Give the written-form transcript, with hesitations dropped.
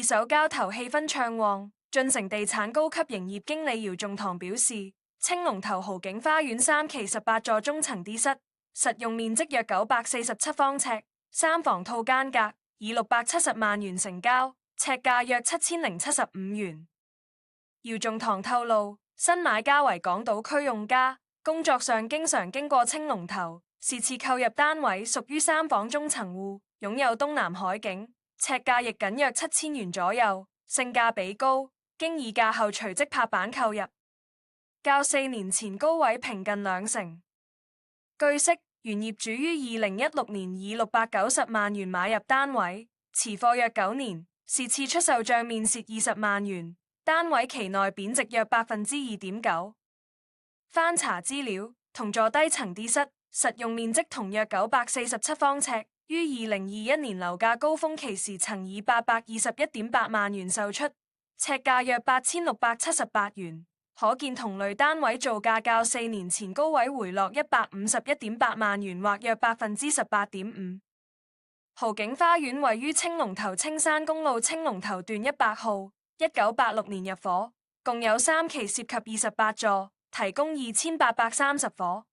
二手交投氣氛暢旺，晉城地產高級營業經理姚仲堂表示，青龍頭豪景花園3期18座中層 D 室，實用面積約947方尺，三房套間隔，以670萬元成交，尺價約7075元。姚仲堂透露，新買家為港島區用家，工作上經常經過青龍頭，是次購入單位屬於三房中層戶，擁有東南海景，尺價亦僅約7000元左右，性價比高，經議價後隨即拍板購入，較4年前高位平近2成。據悉，原業主於2016年以690萬元買入單位，持貨約9年，是次出售賬面蝕20萬元，單位期內貶值約2.9%。翻查資料，同座低層 D 室，實用面積同約947方尺，於2021年樓價高峰期時曾以821.8萬元售出，尺價約8678元。可見同類單位造價較4年前高位回落151.8萬元，或約18.5%。豪景花園位於青龍頭青山公路青龍頭段100號，1986年入伙，共有3期涉及28座，提供2830伙。